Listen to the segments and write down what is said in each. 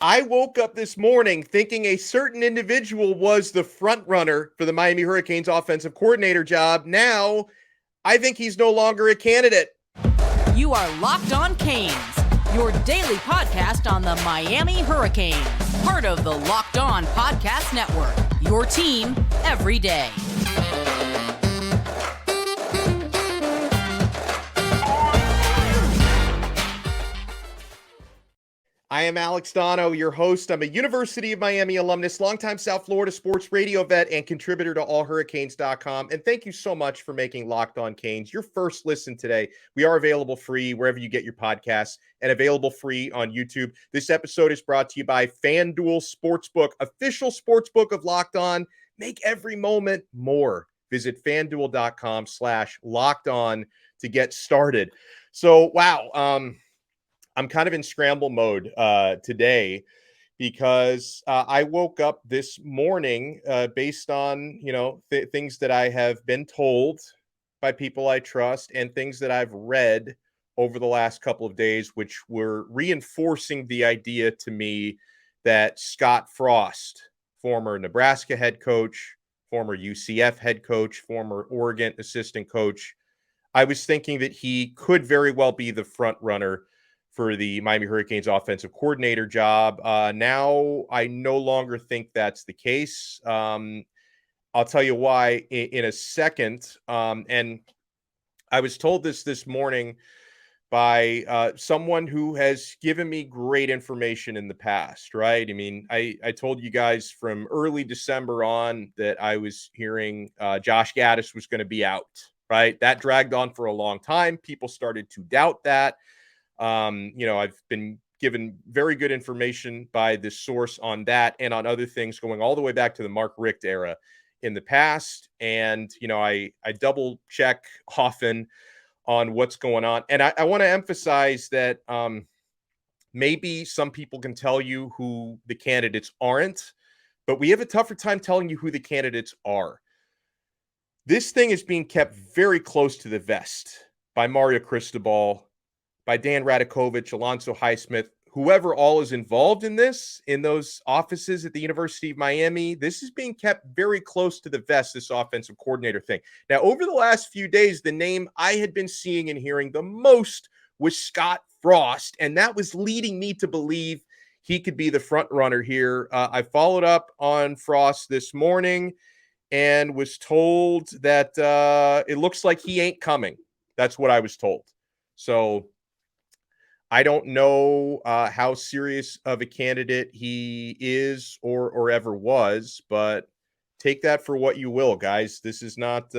I woke up this morning thinking a certain individual was the front runner for the Miami Hurricanes offensive coordinator job. Now, I think he's no longer a candidate. You are Locked On Canes, your daily podcast on the Miami Hurricanes. Part of the Locked On Podcast Network, your team every day. I am Alex Donno, your host. I'm a University of Miami alumnus, longtime South Florida sports radio vet, and contributor to allhurricanes.com. And thank you so much for making Locked On Canes your first listen today. We are available free wherever you get your podcasts and available free on YouTube. This episode is brought to you by FanDuel Sportsbook, official sportsbook of Locked On. Make every moment more. Visit FanDuel.com/LockedOn to get started. So, wow. I'm kind of in scramble mode today because I woke up this morning based on, things that I have been told by people I trust and things that I've read over the last couple of days, which were reinforcing the idea to me that Scott Frost, former Nebraska head coach, former UCF head coach, former Oregon assistant coach, I was thinking that he could very well be the front runner for the Miami Hurricanes offensive coordinator job. Now I no longer think that's the case. I'll tell you why in a second. And I was told this morning by someone who has given me great information in the past, right? I mean, I told you guys from early December on that I was hearing Josh Gaddis was going to be out, right? That dragged on for a long time. People started to doubt that. I've been given very good information by this source on that and on other things going all the way back to the Mark Richt era in the past. And, I double check often on what's going on. And I want to emphasize that maybe some people can tell you who the candidates aren't, but we have a tougher time telling you who the candidates are. This thing is being kept very close to the vest by Mario Cristobal, by Dan Radakovich, Alonzo Highsmith, whoever all is involved in this, in those offices at the University of Miami. This is being kept very close to the vest, this offensive coordinator thing. Now, over the last few days, the name I had been seeing and hearing the most was Scott Frost, and that was leading me to believe he could be the front runner here. I followed up on Frost this morning and was told that it looks like he ain't coming. That's what I was told. So I don't know how serious of a candidate he is or ever was, but take that for what you will, guys. This is not,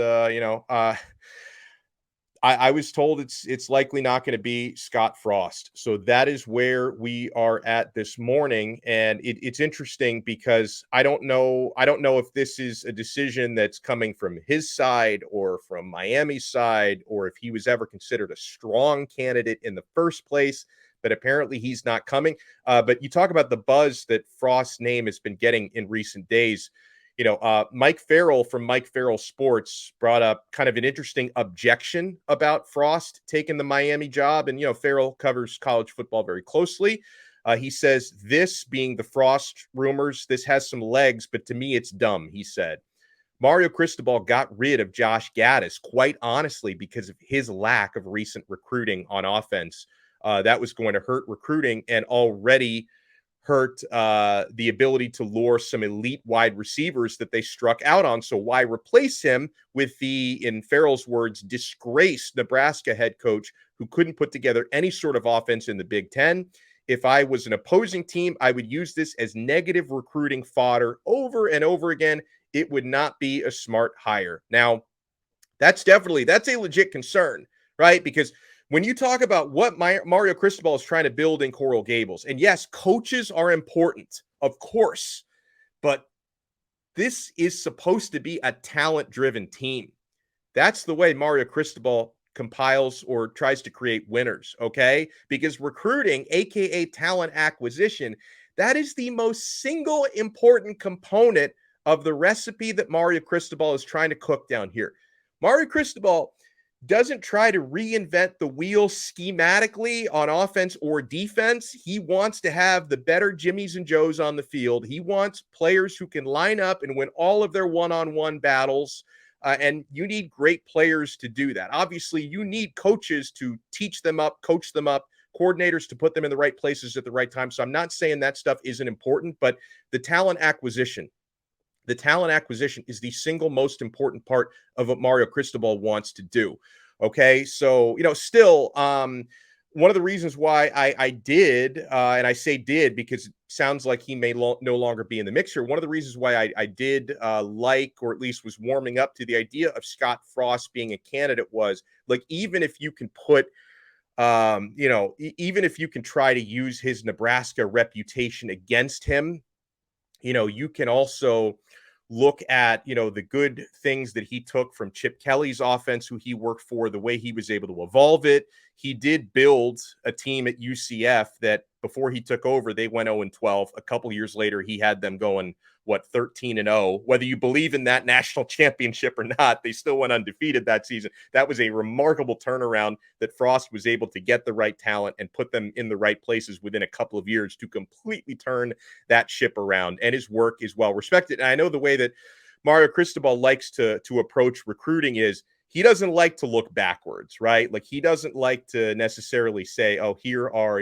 I was told it's likely not going to be Scott Frost. So that is where we are at this morning. And it's interesting because I don't know if this is a decision that's coming from his side or from Miami's side, or if he was ever considered a strong candidate in the first place, but apparently he's not coming. But you talk about the buzz that Frost's name has been getting in recent days. Mike Farrell from Mike Farrell Sports brought up kind of an interesting objection about Frost taking the Miami job. And, Farrell covers college football very closely. He says, this being the Frost rumors, this has some legs, but to me, it's dumb, he said. Mario Cristobal got rid of Josh Gaddis, quite honestly, because of his lack of recent recruiting on offense. That was going to hurt recruiting and already hurt the ability to lure some elite wide receivers that they struck out on. So why replace him with the, in Farrell's words, disgraced Nebraska head coach who couldn't put together any sort of offense in the Big Ten? If I was an opposing team, I would use this as negative recruiting fodder over and over again. It would not be a smart hire. Now, that's a legit concern, right? Because when you talk about what Mario Cristobal is trying to build in Coral Gables, and yes, coaches are important, of course, but this is supposed to be a talent-driven team. That's the way Mario Cristobal compiles or tries to create winners, okay? Because recruiting, aka talent acquisition, that is the most single important component of the recipe that Mario Cristobal is trying to cook down here. Mario Cristobal doesn't try to reinvent the wheel schematically on offense or defense. He wants to have the better Jimmies and Joes on the field. He wants players who can line up and win all of their one-on-one battles. And you need great players to do that. Obviously, you need coaches to teach them up, coach them up, coordinators to put them in the right places at the right time. So I'm not saying that stuff isn't important, but the talent acquisition is the single most important part of what Mario Cristobal wants to do. Okay. So, still, one of the reasons why I did, and I say did because it sounds like he may no longer be in the mixer. One of the reasons why I did like, or at least was warming up to the idea of Scott Frost being a candidate was like, even if you can put, even if you can try to use his Nebraska reputation against him, you can also look at, the good things that he took from Chip Kelly's offense, who he worked for, the way he was able to evolve it. He did build a team at UCF that before he took over, they went 0-12. A couple years later, he had them going, 13-0. Whether you believe in that national championship or not, they still went undefeated that season. That was a remarkable turnaround that Frost was able to get the right talent and put them in the right places within a couple of years to completely turn that ship around. And his work is well respected. And I know the way that Mario Cristobal likes to approach recruiting is he doesn't like to look backwards, right? Like he doesn't like to necessarily say, oh, here are,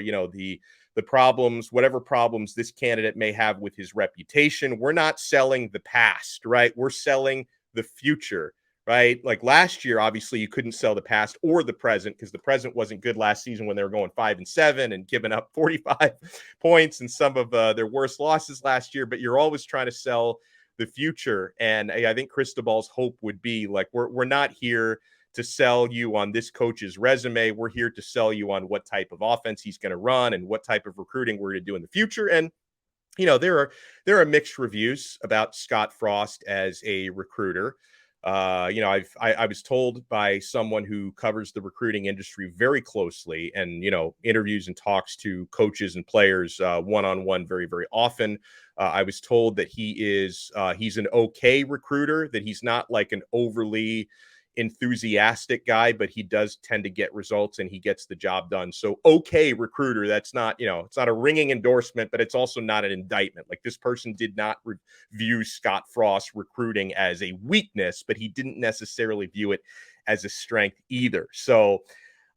the problems, whatever problems this candidate may have with his reputation. We're not selling the past, right? We're selling the future, right? Like last year, obviously, you couldn't sell the past or the present because the present wasn't good last season when they were going 5-7 and giving up 45 points and some of their worst losses last year. But you're always trying to sell the future. And I think Cristobal's hope would be like, we're not here to sell you on this coach's resume. We're here to sell you on what type of offense he's going to run and what type of recruiting we're going to do in the future. And, there are mixed reviews about Scott Frost as a recruiter. I was told by someone who covers the recruiting industry very closely and, interviews and talks to coaches and players one-on-one very, very often. I was told that he's an okay recruiter, that he's not like an overly enthusiastic guy, but he does tend to get results and he gets the job done. So, okay, recruiter, that's not, it's not a ringing endorsement, but it's also not an indictment. Like this person did not view Scott Frost recruiting as a weakness, but he didn't necessarily view it as a strength either. So,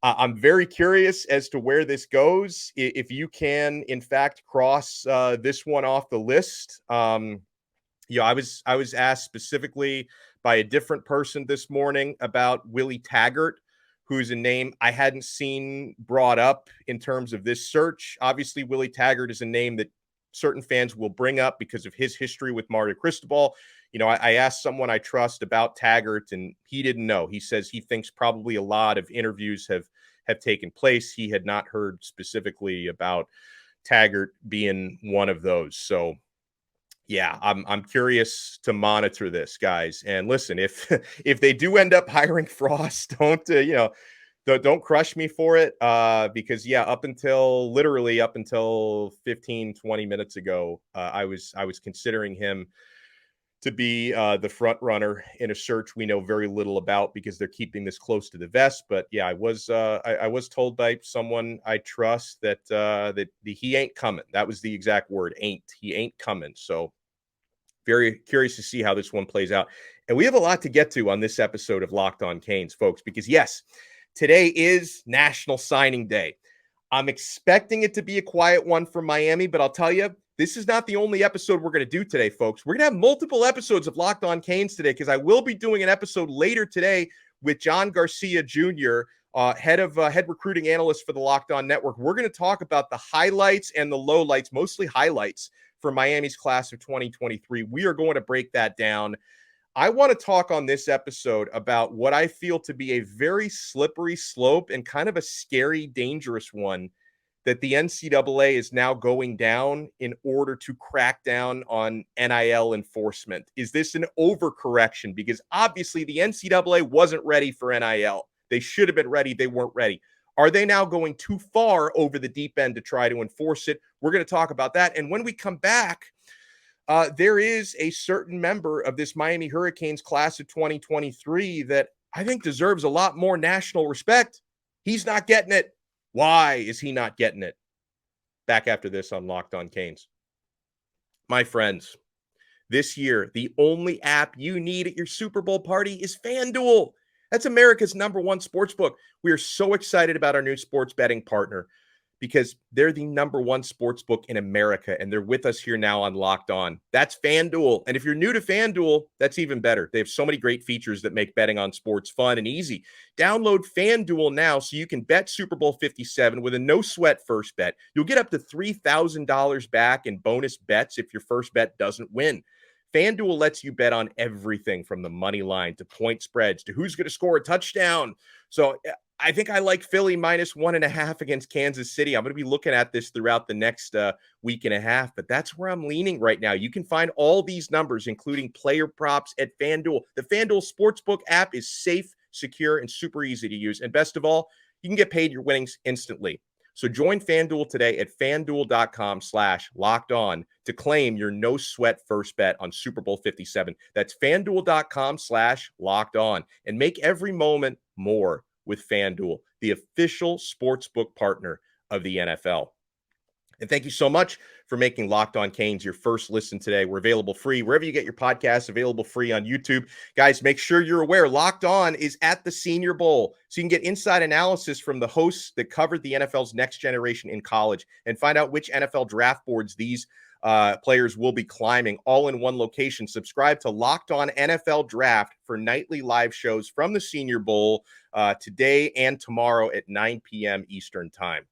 I'm very curious as to where this goes. If you can, in fact, cross this one off the list. I was asked specifically by a different person this morning about Willie Taggart, who's a name I hadn't seen brought up in terms of this search. Obviously, Willie Taggart is a name that certain fans will bring up because of his history with Mario Cristobal. I asked someone I trust about Taggart, and he didn't know. He says he thinks probably a lot of interviews have taken place. He had not heard specifically about Taggart being one of those. So, yeah, I'm curious to monitor this, guys. And listen, if they do end up hiring Frost, don't crush me for it. Because up until 15, 20 minutes ago, I was considering him to be the front runner in a search we know very little about because they're keeping this close to the vest. But yeah, I was told by someone I trust that he ain't coming. That was the exact word, ain't. He ain't coming. So very curious to see how this one plays out. And we have a lot to get to on this episode of Locked On Canes, folks, because yes, today is National Signing Day. I'm expecting it to be a quiet one for Miami, but I'll tell you, this is not the only episode we're going to do today, folks. We're going to have multiple episodes of Locked On Canes today because I will be doing an episode later today with John Garcia Jr., head recruiting analyst for the Locked On Network. We're going to talk about the highlights and the lowlights, mostly highlights for Miami's class of 2023. We are going to break that down. I want to talk on this episode about what I feel to be a very slippery slope and kind of a scary, dangerous one that the NCAA is now going down in order to crack down on NIL enforcement. Is this an overcorrection? Because obviously the NCAA wasn't ready for NIL. They should have been ready. They weren't ready. Are they now going too far over the deep end to try to enforce it? We're going to talk about that. And when we come back, there is a certain member of this Miami Hurricanes class of 2023 that I think deserves a lot more national respect. He's not getting it. Why is he not getting it? Back after this on Locked On Canes. My friends, this year, the only app you need at your Super Bowl party is FanDuel. That's America's #1 sportsbook. We are so excited about our new sports betting partner because they're the #1 sportsbook in America, and they're with us here now on Locked On. That's FanDuel. And if you're new to FanDuel, that's even better. They have so many great features that make betting on sports fun and easy. Download FanDuel now so you can bet Super Bowl 57 with a no-sweat first bet. You'll get up to $3,000 back in bonus bets if your first bet doesn't win. FanDuel lets you bet on everything from the money line to point spreads to who's going to score a touchdown. So I think I like Philly -1.5 against Kansas City. I'm going to be looking at this throughout the next week and a half, but that's where I'm leaning right now. You can find all these numbers, including player props at FanDuel. The FanDuel Sportsbook app is safe, secure, and super easy to use. And best of all, you can get paid your winnings instantly. So join FanDuel today at FanDuel.com/lockedon to claim your no sweat first bet on Super Bowl 57. That's FanDuel.com/lockedon and make every moment more with FanDuel, the official sportsbook partner of the NFL. And thank you so much for making Locked On Canes your first listen today. We're available free wherever you get your podcasts, available free on YouTube. Guys, make sure you're aware Locked On is at the Senior Bowl, so you can get inside analysis from the hosts that covered the NFL's next generation in college and find out which NFL draft boards these players will be climbing all in one location. Subscribe to Locked On NFL Draft for nightly live shows from the Senior Bowl today and tomorrow at 9 p.m. Eastern Time.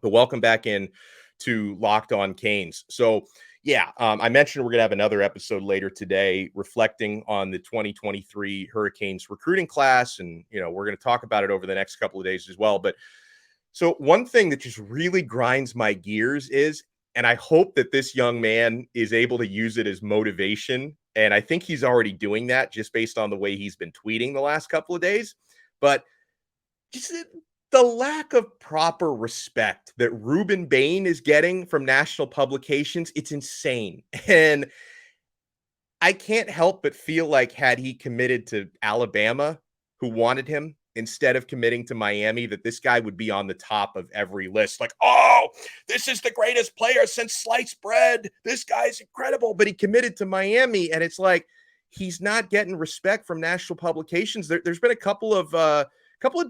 But welcome back in to Locked On Canes. So, I mentioned we're going to have another episode later today reflecting on the 2023 Hurricanes recruiting class. And, we're going to talk about it over the next couple of days as well. But so one thing that just really grinds my gears is, and I hope that this young man is able to use it as motivation. And I think he's already doing that just based on the way he's been tweeting the last couple of days. But just the lack of proper respect that Reuben Bain is getting from national publications, it's insane. And I can't help but feel like had he committed to Alabama, who wanted him, instead of committing to Miami, that this guy would be on the top of every list. Like, oh, this is the greatest player since sliced bread. This guy's incredible. But he committed to Miami, and it's like he's not getting respect from national publications. There's been a couple of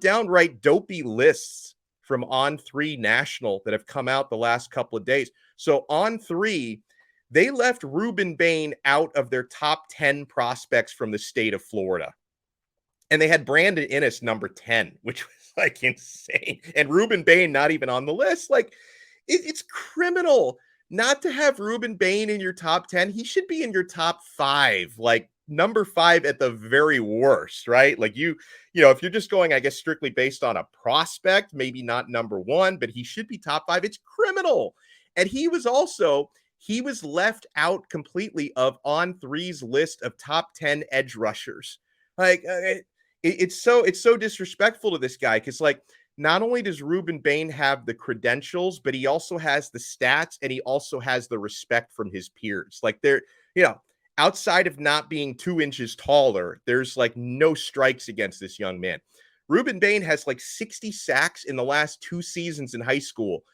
downright dopey lists from On3 National that have come out the last couple of days. So On3, they left Rueben Bain out of their top 10 prospects from the state of Florida. And they had Brandon Innes number 10, which was like insane. And Reuben Bain not even on the list. Like, it's criminal not to have Reuben Bain in your top 10. He should be in your top 5, like number 5 at the very worst, right? Like if you're just going, I guess, strictly based on a prospect, maybe not number 1, but he should be top 5. It's criminal. And he was left out completely of On3's list of top 10 edge rushers. Like, it's so disrespectful to this guy because, like, not only does Reuben Bain have the credentials, but he also has the stats and he also has the respect from his peers. Like, outside of not being 2 inches taller, there's like no strikes against this young man. Reuben Bain has like 60 sacks in the last 2 seasons in high school,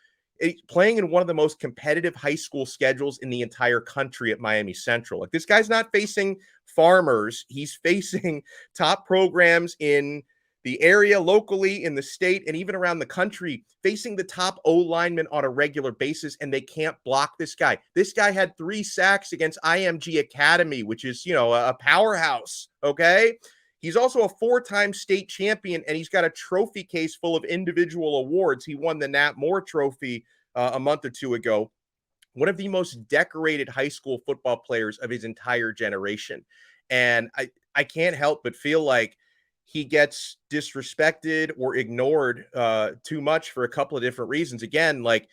playing in one of the most competitive high school schedules in the entire country at Miami Central. Like, this guy's not facing farmers. He's facing top programs in the area, locally, in the state, and even around the country, facing the top O linemen on a regular basis, and they can't block this guy. This guy had 3 sacks against IMG Academy, which is, a powerhouse, okay? He's also a 4-time state champion, and he's got a trophy case full of individual awards. He won the Nat Moore Trophy a month or 2 ago. One of the most decorated high school football players of his entire generation. And I can't help but feel like he gets disrespected or ignored too much for a couple of different reasons. Again, like,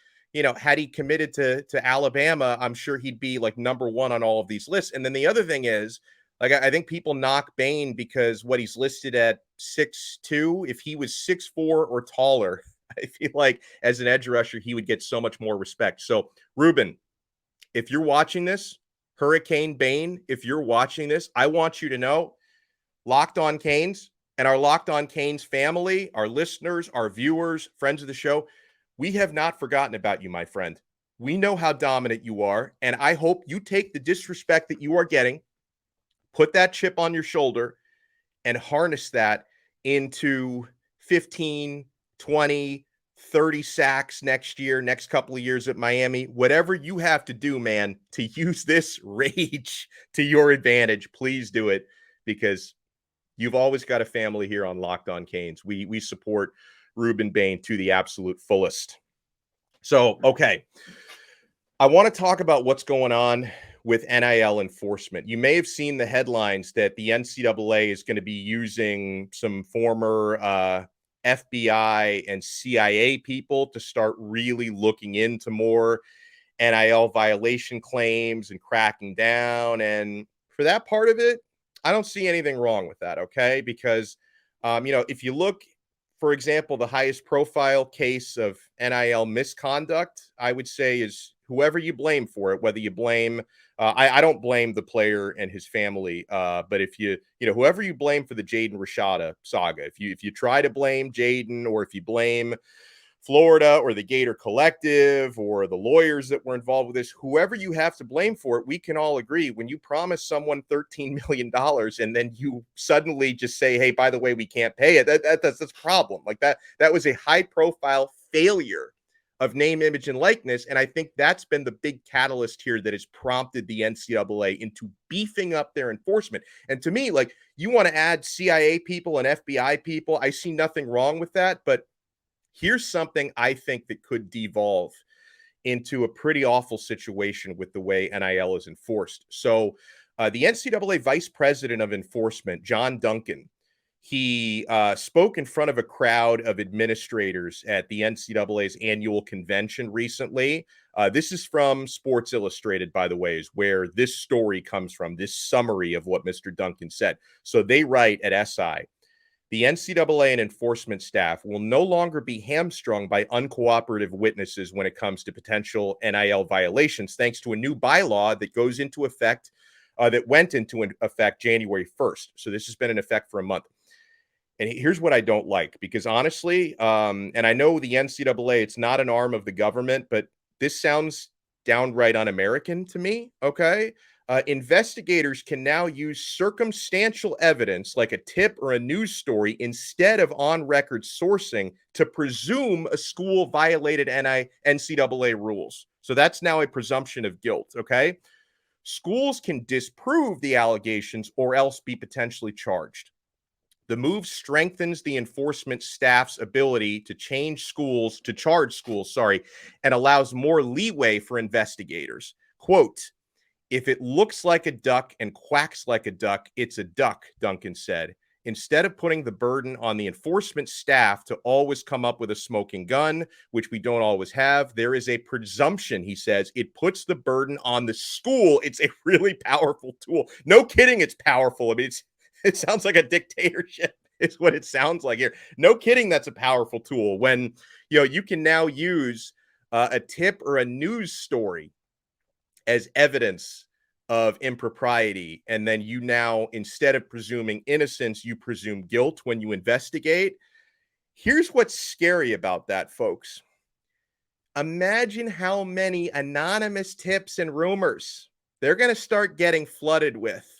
had he committed to Alabama, I'm sure he'd be like number 1 on all of these lists. And then the other thing is, like, I think people knock Bane because what he's listed at 6'2". If he was 6'4" or taller, I feel like as an edge rusher, he would get so much more respect. So, Reuben, if you're watching this, Hurricane Bane, if you're watching this, I want you to know, Locked On Canes, And our Locked On Canes family, our listeners, our viewers, friends of the show, we have not forgotten about you, my friend. We know how dominant you are, and I hope you take the disrespect that you are getting, put that chip on your shoulder, and harness that into 15, 20, 30 sacks next year, next couple of years at Miami. Whatever you have to do, man, to use this rage to your advantage, please do it, because you've always got a family here on Locked On Canes. We support Reuben Bain to the absolute fullest. So, okay. I want to talk about what's going on with NIL enforcement. You may have seen the headlines that the NCAA is going to be using some former FBI and CIA people to start really looking into more NIL violation claims and cracking down. And for that part of it, I don't see anything wrong with that, okay? Because, if you look, for example, the highest profile case of NIL misconduct, I would say, is whoever you blame for it, whether you blame, I don't blame the player and his family, but if whoever you blame for the Jaden Rashada saga, if you try to blame Jaden, or if you blame Florida or the Gator Collective or the lawyers that were involved with this, whoever you have to blame for it, we can all agree when you promise someone $13 million and then you suddenly just say, hey, by the way, we can't pay it, that's a problem. Like that was a high profile failure of name, image, and likeness. And I think that's been the big catalyst here that has prompted the NCAA into beefing up their enforcement. And to me, like, you want to add CIA people and FBI people, I see nothing wrong with that. But here's something I think that could devolve into a pretty awful situation with the way NIL is enforced. So the NCAA Vice President of Enforcement, John Duncan, he spoke in front of a crowd of administrators at the NCAA's annual convention recently. This is from Sports Illustrated, by the way, is where this story comes from, this summary of what Mr. Duncan said. So they write at SI, the NCAA and enforcement staff will no longer be hamstrung by uncooperative witnesses when it comes to potential NIL violations, thanks to a new bylaw that goes into effect, that went into effect January 1st. So this has been in effect for a month. And here's what I don't like, because honestly, and I know the NCAA, it's not an arm of the government, but this sounds downright un-American to me, okay? Investigators can now use circumstantial evidence like a tip or a news story instead of on-record sourcing to presume a school violated NCAA rules. So that's now a presumption of guilt, okay? Schools can disprove the allegations or else be potentially charged. The move strengthens the enforcement staff's ability to charge schools, and allows more leeway for investigators. Quote, if it looks like a duck and quacks like a duck, it's a duck, Duncan said. Instead of putting the burden on the enforcement staff to always come up with a smoking gun, which we don't always have, there is a presumption, he says. It puts the burden on the school. It's a really powerful tool. No kidding, it's powerful. I mean, it sounds like a dictatorship is what it sounds like here. No kidding, that's a powerful tool when, you can now use a tip or a news story as evidence of impropriety. And then you now, instead of presuming innocence, you presume guilt when you investigate. Here's what's scary about that, folks. Imagine how many anonymous tips and rumors they're going to start getting flooded with.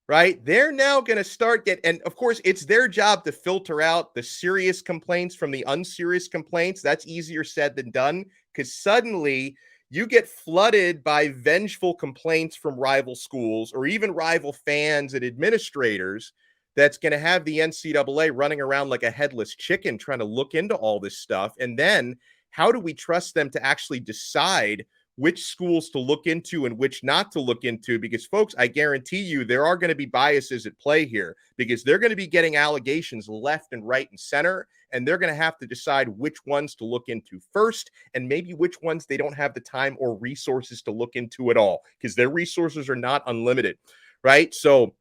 Right? They're now going to start and of course, it's their job to filter out the serious complaints from the unserious complaints. That's easier said than done, because suddenly you get flooded by vengeful complaints from rival schools or even rival fans and administrators. That's going to have the NCAA running around like a headless chicken trying to look into all this stuff. And then how do we trust them to actually decide which schools to look into and which not to look into? Because, folks, I guarantee you there are going to be biases at play here, because they're going to be getting allegations left and right and center, and they're going to have to decide which ones to look into first and maybe which ones they don't have the time or resources to look into at all, because their resources are not unlimited, right? So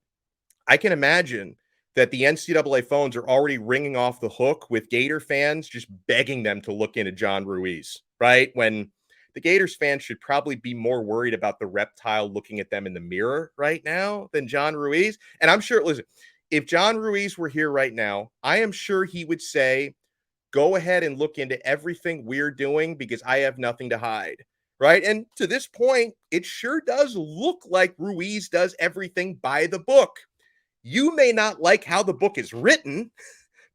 I can imagine that the NCAA phones are already ringing off the hook with Gator fans just begging them to look into John Ruiz, right? When the Gators fans should probably be more worried about the reptile looking at them in the mirror right now than John Ruiz. And I'm sure, listen, if John Ruiz were here right now, I am sure he would say, go ahead and look into everything we're doing because I have nothing to hide. Right. And to this point, it sure does look like Ruiz does everything by the book. You may not like how the book is written,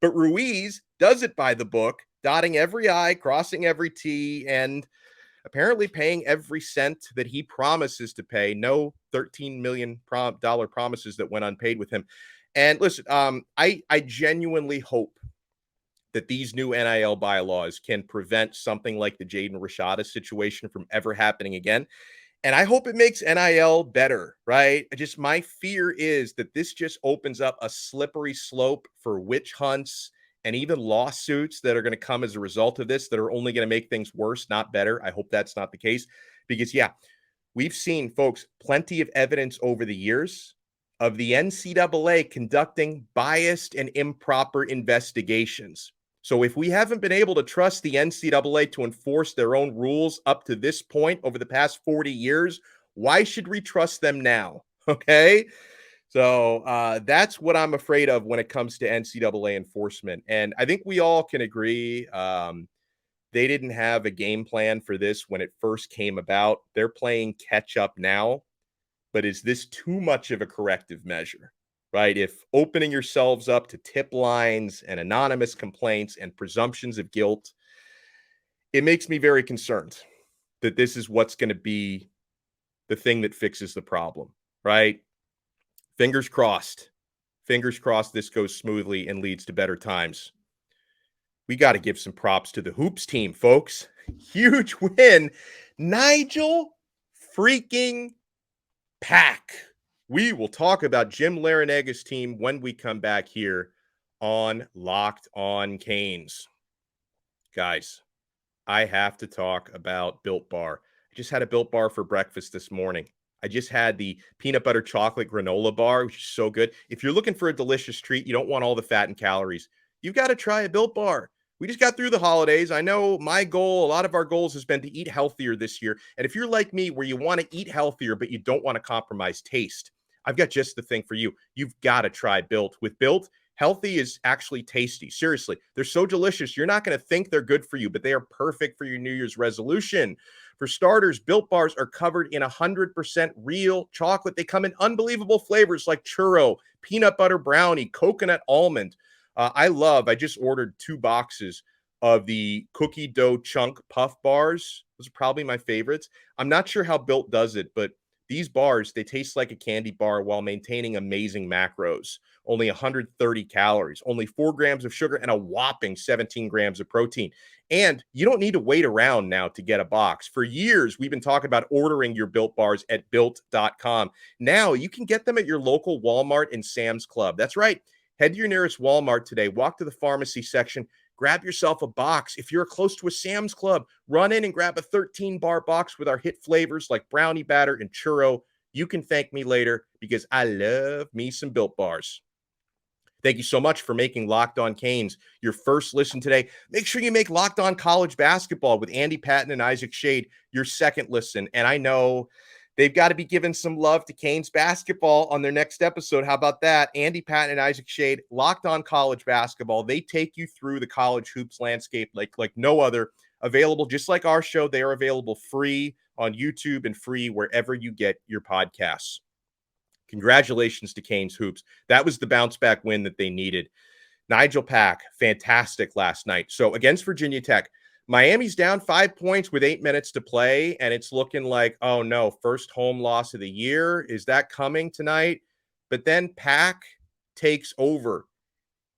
but Ruiz does it by the book, dotting every I, crossing every T, and apparently paying every cent that he promises to pay. No $13 million promises that went unpaid with him. And listen, I genuinely hope that these new NIL bylaws can prevent something like the Jaden Rashada situation from ever happening again. And I hope it makes NIL better, right? Just my fear is that this just opens up a slippery slope for witch hunts and even lawsuits that are going to come as a result of this that are only going to make things worse, not better. I hope that's not the case because, yeah, we've seen, folks, plenty of evidence over the years of the NCAA conducting biased and improper investigations. So if we haven't been able to trust the NCAA to enforce their own rules up to this point over the past 40 years, why should we trust them now? Okay. So that's what I'm afraid of when it comes to NCAA enforcement. And I think we all can agree they didn't have a game plan for this when it first came about. They're playing catch up now. But is this too much of a corrective measure? Right? If opening yourselves up to tip lines and anonymous complaints and presumptions of guilt, it makes me very concerned that this is what's going to be the thing that fixes the problem, right? Fingers crossed. Fingers crossed this goes smoothly and leads to better times. We got to give some props to the Hoops team, folks. Huge win. Nigel freaking Pack. We will talk about Jim Laranaga's team when we come back here on Locked On Canes. Guys, I have to talk about Built Bar. I just had a Built Bar for breakfast this morning. I just had the peanut butter chocolate granola bar, which is so good. If you're looking for a delicious treat, you don't want all the fat and calories, you've got to try a Built Bar. We just got through the holidays. I know my goal, a lot of our goals has been to eat healthier this year. And if you're like me, where you want to eat healthier, but you don't want to compromise taste, I've got just the thing for you. You've got to try Built. With Built, healthy is actually tasty. Seriously, they're so delicious. You're not going to think they're good for you, but they are perfect for your New Year's resolution. For starters, Built Bars are covered in 100% real chocolate. They come in unbelievable flavors like churro, peanut butter brownie, coconut almond. I just ordered 2 boxes of the cookie dough chunk puff bars. Those are probably my favorites. I'm not sure how Built does it, but these bars, they taste like a candy bar while maintaining amazing macros. Only 130 calories, only 4 grams of sugar, and a whopping 17 grams of protein. And you don't need to wait around now to get a box. For years, we've been talking about ordering your Built Bars at Built.com. Now you can get them at your local Walmart and Sam's Club. That's right. Head to your nearest Walmart today. Walk to the pharmacy section. Grab yourself a box. If you're close to a Sam's Club, run in and grab a 13-bar box with our hit flavors like brownie batter and churro. You can thank me later because I love me some Built Bars. Thank you so much for making Locked On Canes your first listen today. Make sure you make Locked On College Basketball with Andy Patton and Isaac Shade your second listen. And I know they've got to be giving some love to Canes basketball on their next episode. How about that? Andy Patton and Isaac Shade, Locked On College Basketball. They take you through the college hoops landscape like no other. Available just like our show. They are available free on YouTube and free wherever you get your podcasts. Congratulations to Canes Hoops. That was the bounce back win that they needed. Nigel Pack, fantastic last night. So against Virginia Tech, Miami's down 5 points with 8 minutes to play, and it's looking like, oh no, first home loss of the year. Is that coming tonight? But then Pack takes over.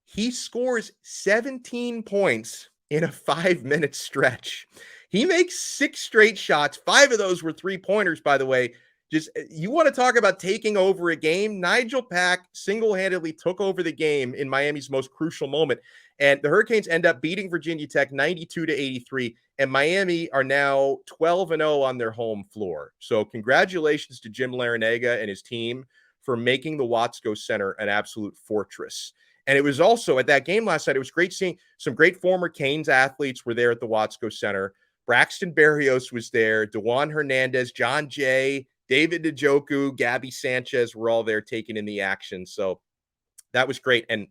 He scores 17 points in a 5-minute stretch. He makes 6 straight shots. 5 of those were 3-pointers, by the way. Just, you want to talk about taking over a game? Nigel Pack single-handedly took over the game in Miami's most crucial moment. And the Hurricanes end up beating Virginia Tech 92-83. And Miami are now 12-0 on their home floor. So congratulations to Jim Laranaga and his team for making the Watsco Center an absolute fortress. And it was also at that game last night, it was great seeing some great former Canes athletes were there at the Watsco Center. Braxton Berrios was there. DeJuan Hernandez, John Jay, David Njoku, Gabby Sanchez were all there taking in the action. So that was great. And,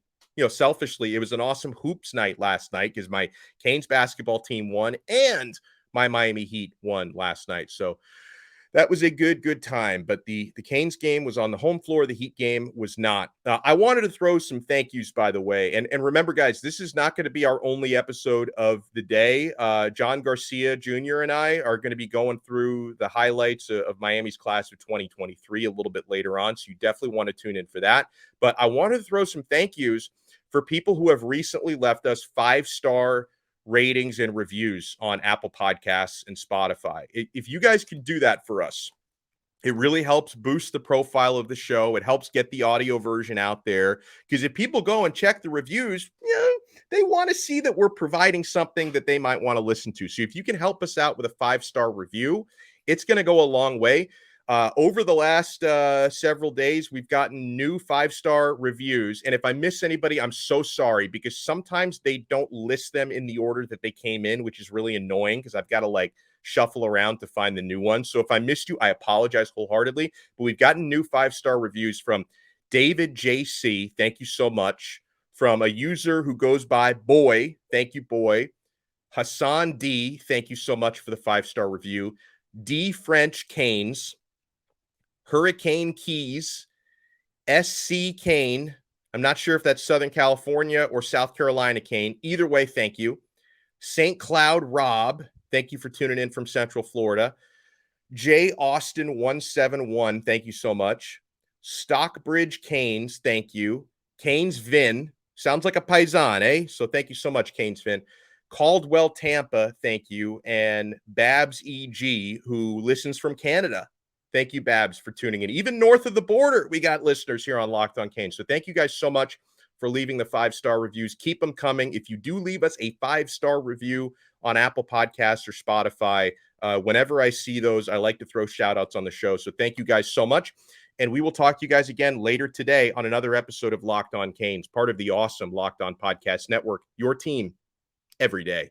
selfishly, it was an awesome hoops night last night because my Canes basketball team won and my Miami Heat won last night. So that was a good time. But the Canes game was on the home floor. The Heat game was not. I wanted to throw some thank yous, by the way. And remember, guys, this is not going to be our only episode of the day. John Garcia Jr. and I are going to be going through the highlights of Miami's class of 2023 a little bit later on. So you definitely want to tune in for that. But I wanted to throw some thank yous for people who have recently left us 5-star ratings and reviews on Apple Podcasts and Spotify. If you guys can do that for us, it really helps boost the profile of the show. It helps get the audio version out there. Because if people go and check the reviews, they want to see that we're providing something that they might want to listen to. So if you can help us out with a 5-star review, it's going to go a long way. Over the last several days, we've gotten new 5-star reviews. And if I miss anybody, I'm so sorry, because sometimes they don't list them in the order that they came in, which is really annoying because I've got to shuffle around to find the new ones. So if I missed you, I apologize wholeheartedly. But we've gotten new 5-star reviews from David JC. Thank you so much. From a user who goes by Boy. Thank you, Boy. Hassan D. Thank you so much for the 5-star review. D. French Canes. Hurricane Keys, SC Kane. I'm not sure if that's Southern California or South Carolina Kane. Either way, thank you. St. Cloud Rob, thank you for tuning in from Central Florida. J. Austin 171, thank you so much. Stockbridge Canes, thank you. Canes Vin, sounds like a paisan, eh? So thank you so much, Canes Vin. Caldwell Tampa, thank you. And Babs EG, who listens from Canada. Thank you, Babs, for tuning in. Even north of the border, we got listeners here on Locked on Canes. So thank you guys so much for leaving the 5-star reviews. Keep them coming. If you do leave us a 5-star review on Apple Podcasts or Spotify, whenever I see those, I like to throw shout outs on the show. So thank you guys so much. And we will talk to you guys again later today on another episode of Locked on Canes, part of the awesome Locked on Podcast Network, your team every day.